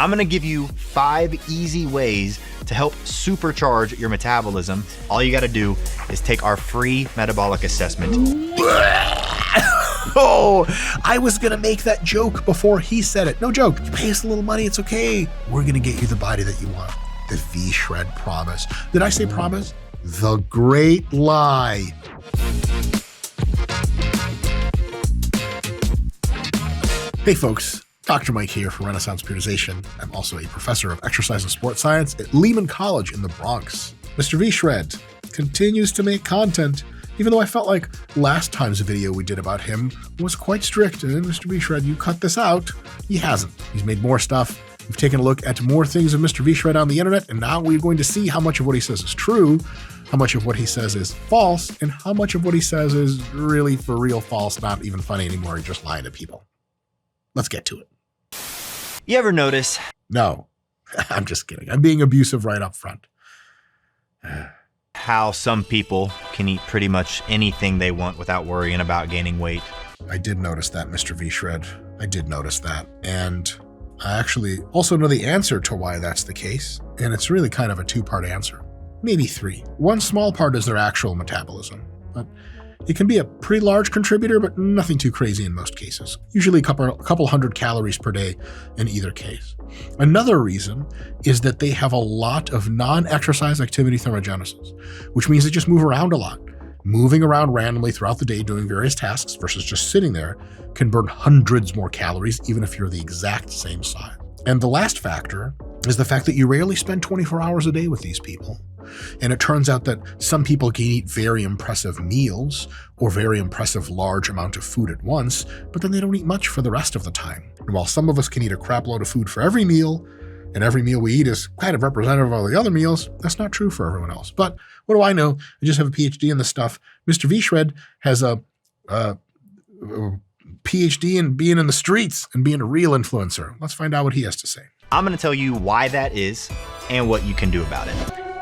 I'm gonna give you 5 easy ways to help supercharge your metabolism. All you gotta do is take our free metabolic assessment. Oh, I was gonna make that joke before he said it. No joke. You pay us a little money, it's okay. We're gonna get you the body that you want. The V-Shred promise. Did I say promise? The great lie. Hey folks, Dr. Mike here for Renaissance Periodization. I'm also a professor of exercise and sports science at Lehman College in the Bronx. Mr. V-Shred continues to make content, even though I felt like last time's video we did about him was quite strict. And Mr. V-Shred, you cut this out. He hasn't. He's made more stuff. We've taken a look at more things of Mr. V-Shred on the internet, and now we're going to see how much of what he says is true, how much of what he says is false, and how much of what he says is really for real false, not even funny anymore, and just lying to people. Let's get to it. You ever notice? No, I'm just kidding. I'm being abusive right up front. How some people can eat pretty much anything they want without worrying about gaining weight? I did notice that, Mr. V-Shred. I did notice that. And I actually also know the answer to why that's the case. And it's really kind of a 2-part answer. Maybe 3. One small part is their actual metabolism. But it can be a pretty large contributor, but nothing too crazy in most cases. Usually a couple hundred calories per day in either case. Another reason is that they have a lot of non-exercise activity thermogenesis, which means they just move around a lot. Moving around randomly throughout the day doing various tasks versus just sitting there can burn hundreds more calories, even if you're the exact same size. And the last factor is the fact that you rarely spend 24 hours a day with these people. And it turns out that some people can eat very impressive meals or very impressive large amount of food at once, but then they don't eat much for the rest of the time. And while some of us can eat a crap load of food for every meal, and every meal we eat is kind of representative of the other meals, that's not true for everyone else. But what do I know? I just have a PhD in this stuff. Mr. V-Shred has a PhD in being in the streets and being a real influencer. Let's find out what he has to say. I'm gonna tell you why that is and what you can do about it.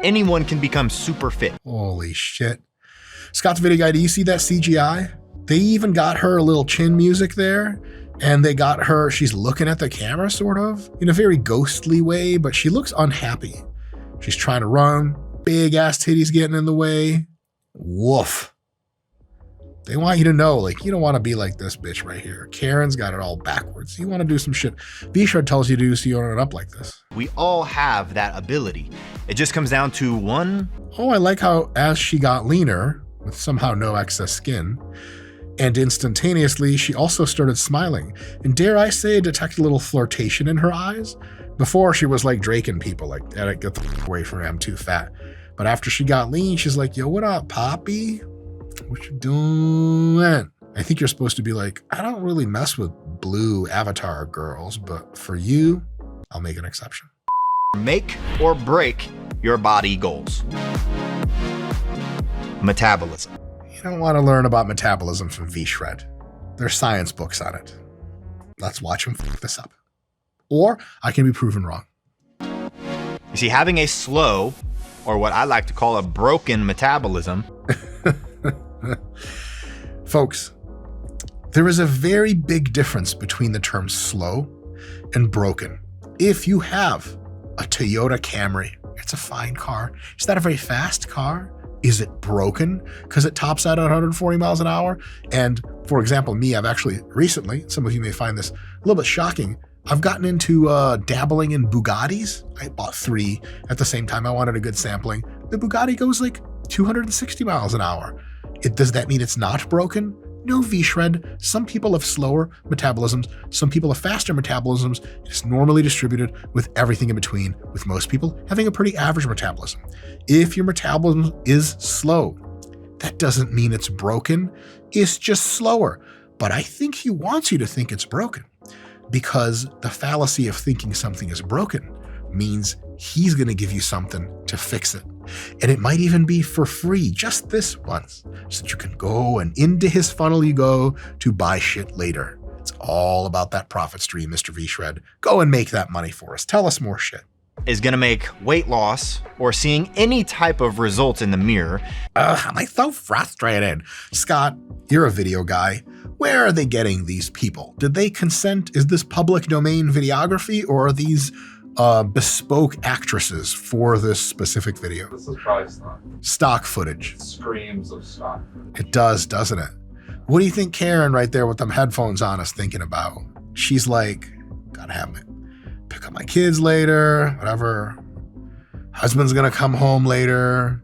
Anyone can become super fit. Holy shit. Scott's video guy, do you see that CGI? They even got her a little chin music there, and they got her, she's looking at the camera sort of, in a very ghostly way, but she looks unhappy. She's trying to run, big ass titties getting in the way. Woof. They want you to know, like, you don't want to be like this bitch right here. Karen's got it all backwards. You want to do some shit V-Shred tells you to do so you don't end up like this. We all have that ability. It just comes down to one. Oh, I like how as she got leaner, with somehow no excess skin, and instantaneously she also started smiling. And dare I say, detect a little flirtation in her eyes? Before she was like draking people, like, get the f away from me, I'm too fat. But after she got lean, she's like, yo, what up, Poppy? What you doing? I think you're supposed to be like, I don't really mess with blue avatar girls, but for you, I'll make an exception. Make or break your body goals. Metabolism. You don't want to learn about metabolism from V-Shred. There's science books on it. Let's watch him fuck this up. Or I can be proven wrong. You see, having a slow, or what I like to call a broken metabolism. Folks, there is a very big difference between the terms slow and broken. If you have a Toyota Camry, it's a fine car. Is that a very fast car? Is it broken because it tops out at 140 miles an hour? And for example, me, I've actually recently, some of you may find this a little bit shocking, I've gotten into dabbling in Bugattis. I bought 3 at the same time. I wanted a good sampling. The Bugatti goes like 260 miles an hour. Does that mean it's not broken? No, V-Shred. Some people have slower metabolisms. Some people have faster metabolisms. It's normally distributed with everything in between, with most people having a pretty average metabolism. If your metabolism is slow, that doesn't mean it's broken. It's just slower. But I think he wants you to think it's broken, because the fallacy of thinking something is broken means he's going to give you something to fix it. And it might even be for free, just this once, so that you can go and into his funnel you go to buy shit later. It's all about that profit stream, Mr. V-Shred. Go and make that money for us. Tell us more shit. Is gonna make weight loss or seeing any type of results in the mirrr. I'm like so frustrated. Scott, you're a video guy. Where are they getting these people? Did they consent? Is this public domain videography, or are these bespoke actresses for this specific video? This is probably stock. Stock footage. It screams of stock. It does, doesn't it? What do you think Karen right there with them headphones on is thinking about? She's like, gotta have me pick up my kids later, whatever. Husband's gonna come home later.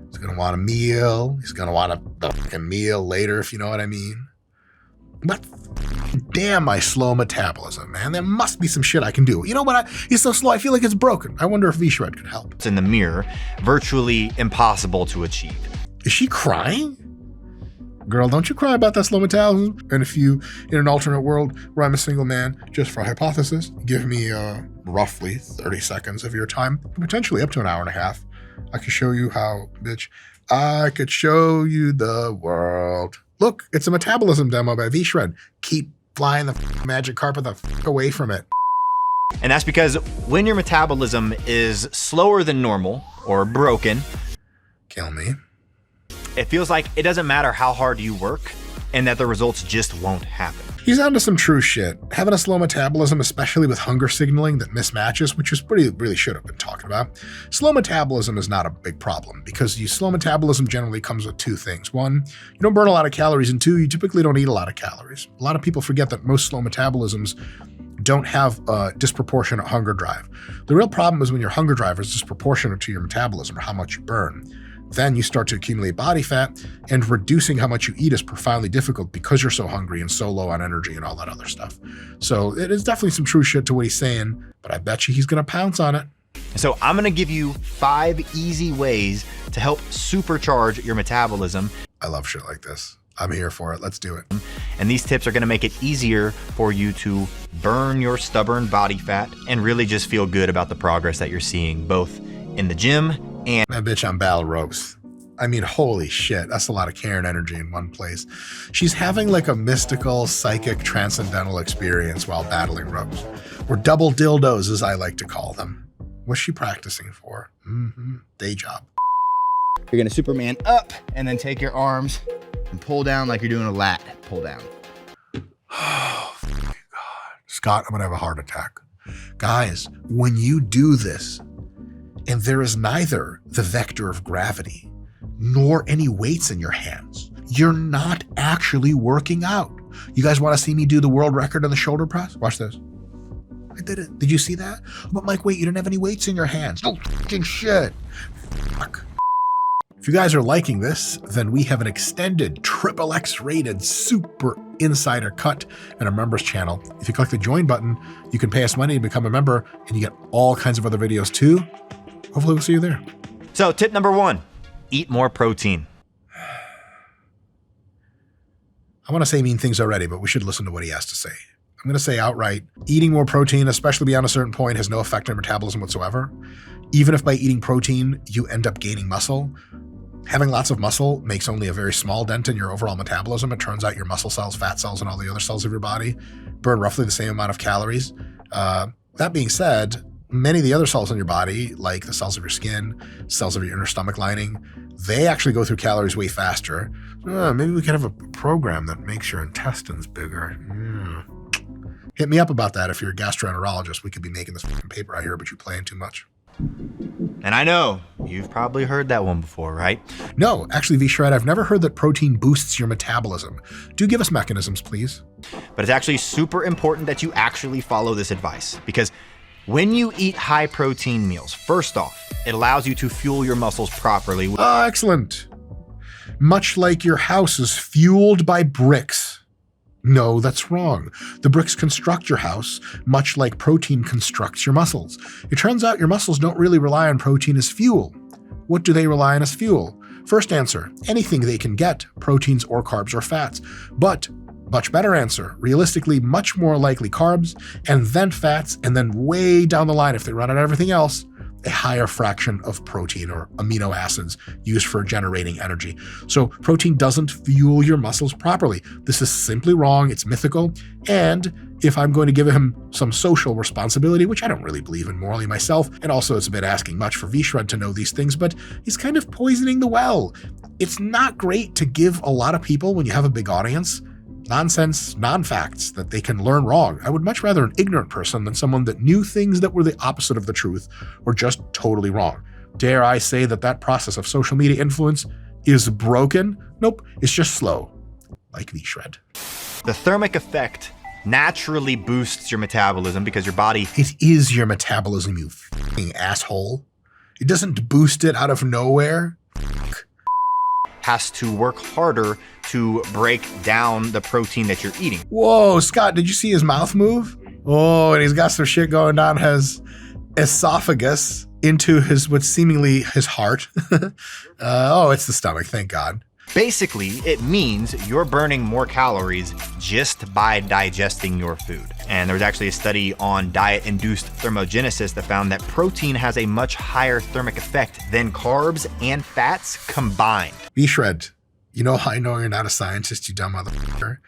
He's gonna want a meal. He's gonna want a fucking meal later, if you know what I mean. But damn my slow metabolism, man. There must be some shit I can do. You know what? It's so slow, I feel like it's broken. I wonder if V-Shred could help. It's in the mirror, virtually impossible to achieve. Is she crying? Girl, don't you cry about that slow metabolism. And if you, in an alternate world where I'm a single man, just for hypothesis, give me roughly 30 seconds of your time, potentially up to an hour and a half. I could show you how, bitch. I could show you the world. Look, it's a metabolism demo by V-Shred. Keep flying the magic carpet the away from it. And that's because when your metabolism is slower than normal or broken, Kill me. it feels like it doesn't matter how hard you work and that the results just won't happen. He's onto some true shit. Having a slow metabolism, especially with hunger signaling that mismatches, which is really should have been talking about. Slow metabolism is not a big problem because slow metabolism generally comes with two things. One, you don't burn a lot of calories, and two, you typically don't eat a lot of calories. A lot of people forget that most slow metabolisms don't have a disproportionate hunger drive. The real problem is when your hunger drive is disproportionate to your metabolism or how much you burn. Then you start to accumulate body fat, and reducing how much you eat is profoundly difficult because you're so hungry and so low on energy and all that other stuff. So it is definitely some true shit to what he's saying, but I bet you he's going to pounce on it. So I'm going to give you 5 easy ways to help supercharge your metabolism. I love shit like this. I'm here for it. Let's do it. And these tips are going to make it easier for you to burn your stubborn body fat and really just feel good about the progress that you're seeing, both in the gym and that bitch on battle ropes. I mean, holy shit. That's a lot of Karen energy in one place. She's having like a mystical, psychic, transcendental experience while battling ropes. Or double dildos, as I like to call them. What's she practicing for? Day job. You're gonna Superman up and then take your arms and pull down like you're doing a lat pull down. Oh, God. Scott, I'm gonna have a heart attack. Guys, when you do this, and there is neither the vector of gravity nor any weights in your hands, you're not actually working out. You guys want to see me do the world record on the shoulder press? Watch this. I did it. Did you see that? But Mike, wait, you didn't have any weights in your hands. No fucking shit. Fuck. If you guys are liking this, then we have an extended XXX rated super insider cut in our members channel. If you click the join button, you can pay us money to become a member, and you get all kinds of other videos too. Hopefully we'll see you there. So tip number 1, eat more protein. I want to say mean things already, but we should listen to what he has to say. I'm going to say outright, eating more protein, especially beyond a certain point, has no effect on metabolism whatsoever. Even if by eating protein, you end up gaining muscle, having lots of muscle makes only a very small dent in your overall metabolism. It turns out your muscle cells, fat cells, and all the other cells of your body burn roughly the same amount of calories. That being said, many of the other cells in your body, like the cells of your skin, cells of your inner stomach lining, they actually go through calories way faster. Maybe we could have a program that makes your intestines bigger. Hit me up about that if you're a gastroenterologist. We could be making this fucking paper out here, but you're playing too much. And I know you've probably heard that one before, right? No, actually, V-Shred, I've never heard that protein boosts your metabolism. Do give us mechanisms, please. But it's actually super important that you actually follow this advice, because when you eat high protein meals, first off, it allows you to fuel your muscles properly. Excellent. Much like your house is fueled by bricks. No, that's wrong. The bricks construct your house, much like protein constructs your muscles. It turns out your muscles don't really rely on protein as fuel. What do they rely on as fuel? First answer, anything they can get, proteins or carbs or fats. But much better answer, realistically, much more likely carbs, and then fats, and then way down the line, if they run out of everything else, a higher fraction of protein or amino acids used for generating energy. So protein doesn't fuel your muscles properly. This is simply wrong. It's mythical. And if I'm going to give him some social responsibility, which I don't really believe in morally myself, and also it's a bit asking much for V-Shred to know these things, but he's kind of poisoning the well. It's not great to give a lot of people, when you have a big audience, nonsense, non-facts that they can learn wrong. I would much rather an ignorant person than someone that knew things that were the opposite of the truth or just totally wrong. Dare I say that process of social media influence is broken? Nope, it's just slow, like V-Shred. The thermic effect naturally boosts your metabolism because your body It is your metabolism, you f***ing asshole. It doesn't boost it out of nowhere. has to work harder to break down the protein that you're eating. Whoa, Scott, did you see his mouth move? Oh, and he's got some shit going down his esophagus into what's seemingly his heart. Oh, it's the stomach, thank God. Basically, it means you're burning more calories just by digesting your food. And there was actually a study on diet-induced thermogenesis that found that protein has a much higher thermic effect than carbs and fats combined. V-Shred, you know how I know you're not a scientist, you dumb motherfucker?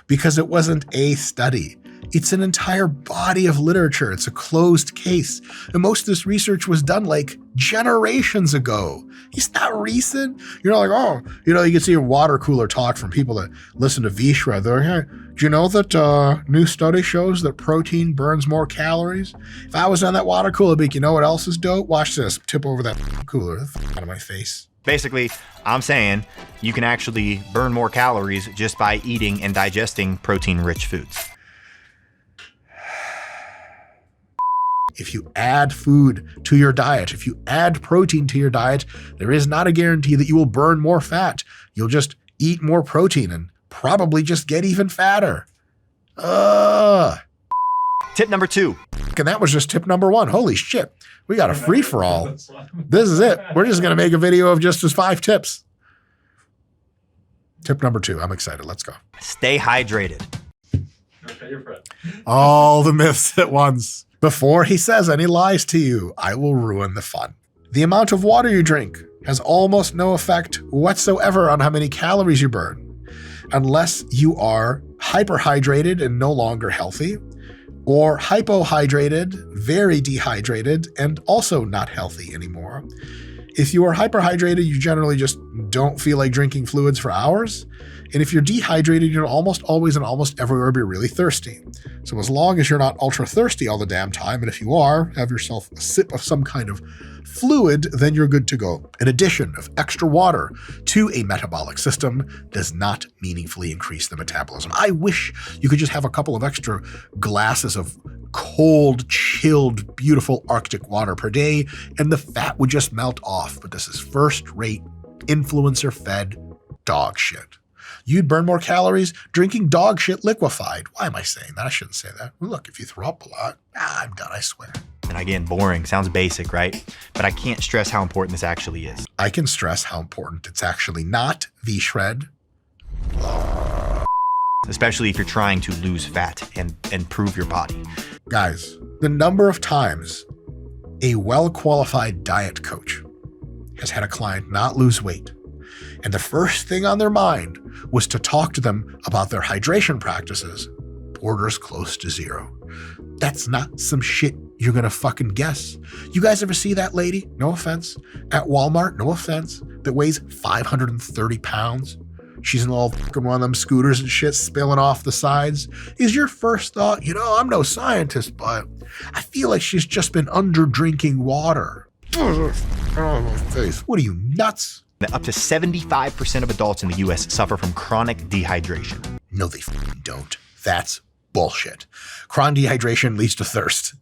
Because it wasn't a study. It's an entire body of literature. It's a closed case. And most of this research was done like generations ago. It's not recent. You're not like, oh, you can see a water cooler talk from people that listen to V-Shred. They're like, hey, do you know that new study shows that protein burns more calories? If I was on that water cooler, I'd be like, you know what else is dope? Watch this. Tip over that cooler. Out of my face. Basically, I'm saying you can actually burn more calories just by eating and digesting protein-rich foods. If you add food to your diet, if you add protein to your diet, there is not a guarantee that you will burn more fat. You'll just eat more protein and probably just get even fatter. Tip number 2. And that was just tip number 1. Holy shit. We got a free-for-all. This is it. We're just going to make a video of just his 5 tips. Tip number 2. I'm excited. Let's go. Stay hydrated. Okay, your friend. All the myths at once. Before he says any lies to you, I will ruin the fun. The amount of water you drink has almost no effect whatsoever on how many calories you burn, unless you are hyperhydrated and no longer healthy, or hypohydrated, very dehydrated, and also not healthy anymore. If you are hyperhydrated, you generally just don't feel like drinking fluids for hours. And if you're dehydrated, you'll almost always and almost everywhere be really thirsty. So as long as you're not ultra thirsty all the damn time, and if you are, have yourself a sip of some kind of fluid, then you're good to go. An addition of extra water to a metabolic system does not meaningfully increase the metabolism. I wish you could just have a couple of extra glasses of cold, chilled, beautiful Arctic water per day, and the fat would just melt off. But this is first-rate, influencer-fed dog shit. You'd burn more calories drinking dog shit liquefied. Why am I saying that? I shouldn't say that. Well, look, if you throw up a lot, I'm done, I swear. And again, boring. Sounds basic, right? But I can't stress how important this actually is. I can stress how important it's actually not, V-Shred. Especially if you're trying to lose fat and improve your body. Guys, the number of times a well-qualified diet coach has had a client not lose weight, and the first thing on their mind was to talk to them about their hydration practices, borders close to zero. That's not some shit you're gonna fucking guess. You guys ever see that lady, no offense, at Walmart, no offense, that weighs 530 pounds? She's in all fucking one of them scooters and shit spilling off the sides. Is your first thought, I'm no scientist, but I feel like she's just been under drinking water? What are you, nuts? Up to 75% of adults in the US suffer from chronic dehydration. No, they fucking don't. That's bullshit. Chronic dehydration leads to thirst.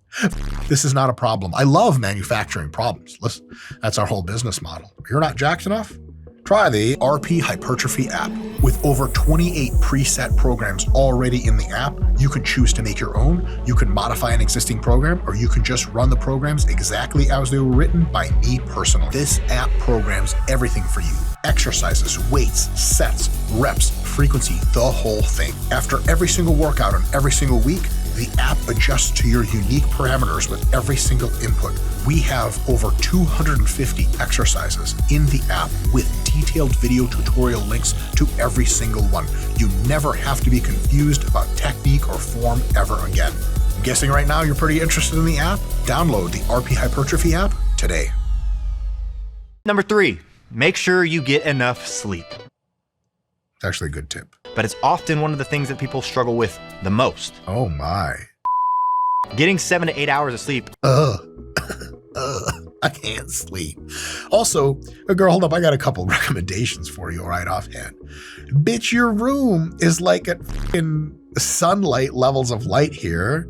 This is not a problem. I love manufacturing problems. Listen, that's our whole business model. You're not jacked enough? Try the RP Hypertrophy app. With over 28 preset programs already in the app, you can choose to make your own, you can modify an existing program, or you can just run the programs exactly as they were written by me personally. This app programs everything for you. Exercises, weights, sets, reps, frequency, the whole thing. After every single workout and every single week, the app adjusts to your unique parameters with every single input. We have over 250 exercises in the app with detailed video tutorial links to every single one. You never have to be confused about technique or form ever again. I'm guessing right now you're pretty interested in the app? Download the RP Hypertrophy app today. Number 3, make sure you get enough sleep. It's actually a good tip. but it's often one of the things that people struggle with the most. Oh my. Getting 7 to 8 hours of sleep. I can't sleep. Also, girl, hold up. I got a couple recommendations for you right offhand. Bitch, your room is like at fucking sunlight levels of light here.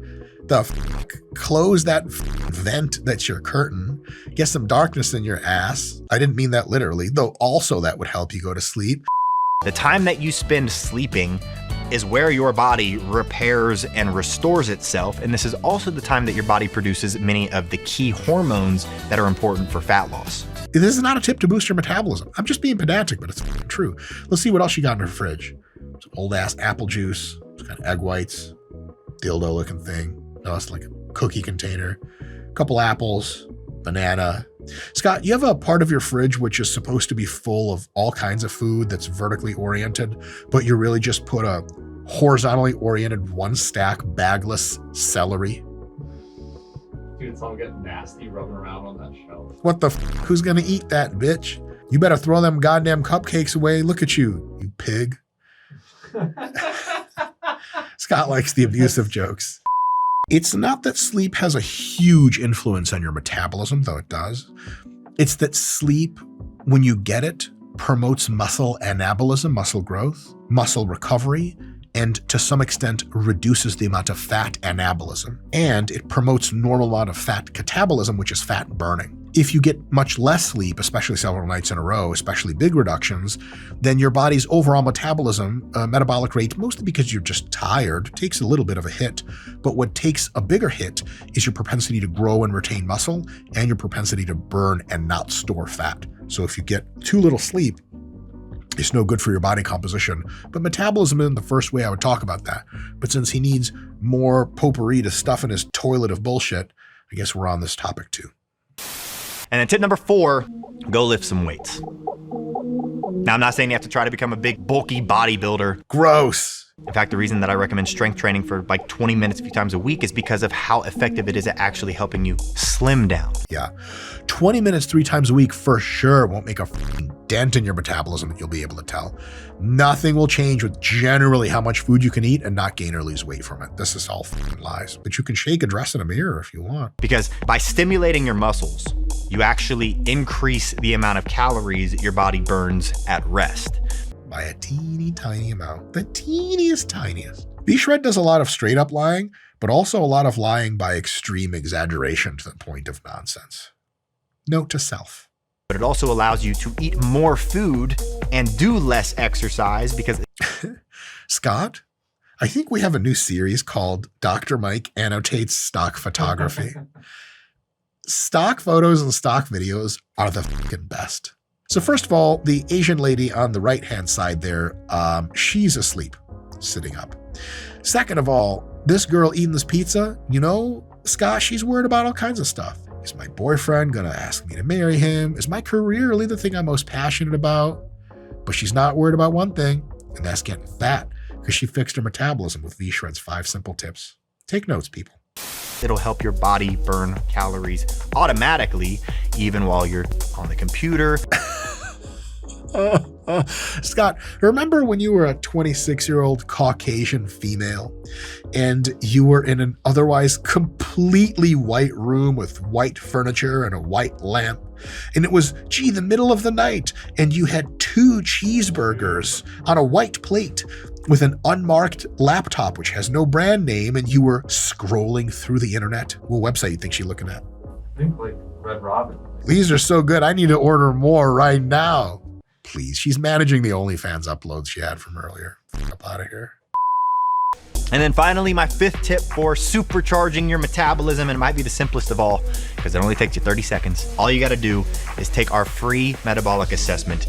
Close that vent that's your curtain. Get some darkness in your ass. I didn't mean that literally, though also that would help you go to sleep. The time that you spend sleeping is where your body repairs and restores itself. And this is also the time that your body produces many of the key hormones that are important for fat loss. This is not a tip to boost your metabolism. I'm just being pedantic, but it's true. Let's see what else you got in her fridge. Some old ass apple juice, some kind of egg whites, dildo looking thing. No, it's like a cookie container, a couple apples, banana. Scott, you have a part of your fridge which is supposed to be full of all kinds of food that's vertically oriented, but you really just put a horizontally oriented one stack bagless celery. Dude, it's all getting nasty rubbing around on that shelf. What the who's gonna eat that, bitch? You better throw them goddamn cupcakes away. Look at you, you pig. Scott likes the abusive jokes. It's not that sleep has a huge influence on your metabolism, though it does. It's that sleep, when you get it, promotes muscle anabolism, muscle growth, muscle recovery, and to some extent reduces the amount of fat anabolism. And it promotes normal amount of fat catabolism, which is fat burning. If you get much less sleep, especially several nights in a row, especially big reductions, then your body's overall metabolism, metabolic rate, mostly because you're just tired, takes a little bit of a hit. But what takes a bigger hit is your propensity to grow and retain muscle and your propensity to burn and not store fat. So if you get too little sleep, it's no good for your body composition. But metabolism isn't the first way I would talk about that. But since he needs more potpourri to stuff in his toilet of bullshit, I guess we're on this topic too. And then tip number 4, go lift some weights. Now, I'm not saying you have to try to become a big, bulky bodybuilder. Gross. In fact, the reason that I recommend strength training for like 20 minutes a few times a week is because of how effective it is at actually helping you slim down. Yeah. 20 minutes 3 times a week for sure won't make a dent in your metabolism that you'll be able to tell. Nothing will change with generally how much food you can eat and not gain or lose weight from it. This is all lies. But you can shake a dress in a mirror if you want. Because by stimulating your muscles, you actually increase the amount of calories your body burns at rest. By a teeny tiny amount, the teeniest tiniest. V-Shred does a lot of straight up lying, but also a lot of lying by extreme exaggeration to the point of nonsense. Note to self. But it also allows you to eat more food and do less exercise because... Scott, I think we have a new series called Dr. Mike Annotates Stock Photography. Stock photos and stock videos are the fucking best. So first of all, the Asian lady on the right-hand side there, she's asleep, sitting up. Second of all, this girl eating this pizza, you know, Scott, she's worried about all kinds of stuff. Is my boyfriend gonna ask me to marry him? Is my career really the thing I'm most passionate about? But she's not worried about one thing, and that's getting fat, because she fixed her metabolism with V-Shred's 5 simple tips. Take notes, people. It'll help your body burn calories automatically, even while you're on the computer. Scott, remember when you were a 26-year-old Caucasian female and you were in an otherwise completely white room with white furniture and a white lamp, and it was, the middle of the night, and you had 2 cheeseburgers on a white plate with an unmarked laptop which has no brand name, and you were scrolling through the internet? What website you think she's looking at? I think like Red Robin. These are so good, I need to order more right now. Please, she's managing the OnlyFans uploads she had from earlier. Up out of here. And then finally, my 5th tip for supercharging your metabolism, and it might be the simplest of all because it only takes you 30 seconds. All you got to do is take our free metabolic assessment.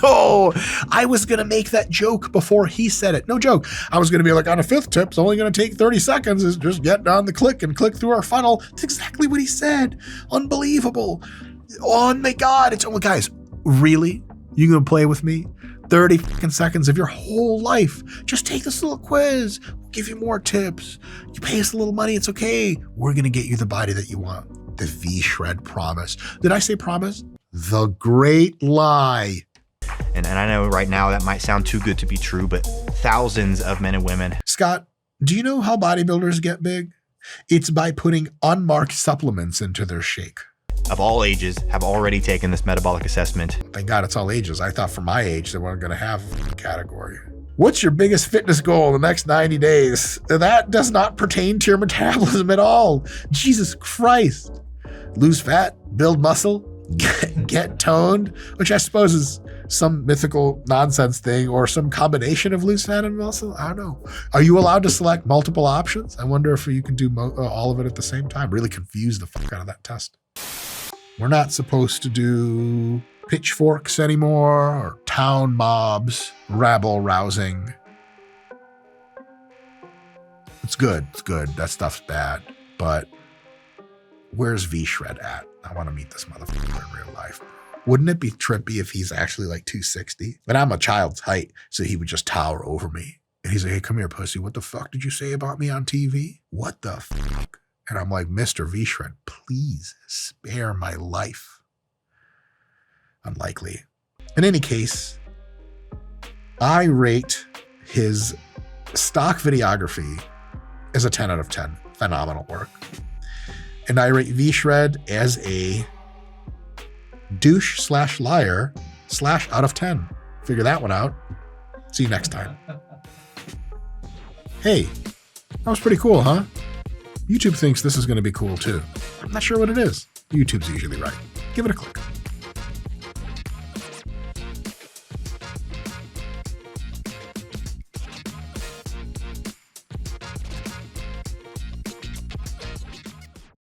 Oh, I was going to make that joke before he said it. No joke. I was going to be like, on a 5th tip, it's only going to take 30 seconds. Is just get on the click and click through our funnel. That's exactly what he said. Unbelievable. Oh my God. It's, oh, guys, really? You going to play with me? 30 fucking seconds of your whole life. Just take this little quiz. We'll give you more tips. You pay us a little money. It's okay. We're going to get you the body that you want. The V-Shred promise. Did I say promise? The great lie. And I know right now that might sound too good to be true, but thousands of men and women. Scott, do you know how bodybuilders get big? It's by putting unmarked supplements into their shake. Of all ages have already taken this metabolic assessment. Thank God it's all ages. I thought for my age they weren't going to have a category. What's your biggest fitness goal in the next 90 days? That does not pertain to your metabolism at all. Jesus Christ. Lose fat, build muscle, get toned, which I suppose is some mythical nonsense thing or some combination of loose fat and muscle. I don't know. Are you allowed to select multiple options? I wonder if you can do all of it at the same time. Really confuse the fuck out of that test. We're not supposed to do pitchforks anymore or town mobs, rabble rousing. It's good. It's good. That stuff's bad. But where's V-Shred at? I want to meet this motherfucker in real life. Wouldn't it be trippy if he's actually like 260? And I'm a child's height, so he would just tower over me. And he's like, hey, come here, pussy. What the fuck did you say about me on TV? What the fuck? And I'm like, Mr. V-Shred, please spare my life. Unlikely. In any case, I rate his stock videography as a 10 out of 10. Phenomenal work. And I rate V-Shred as a douche/liar/ out of 10. Figure that one out. See you next time. Hey, that was pretty cool, huh? YouTube thinks this is going to be cool too. I'm not sure what it is. YouTube's usually right. Give it a click.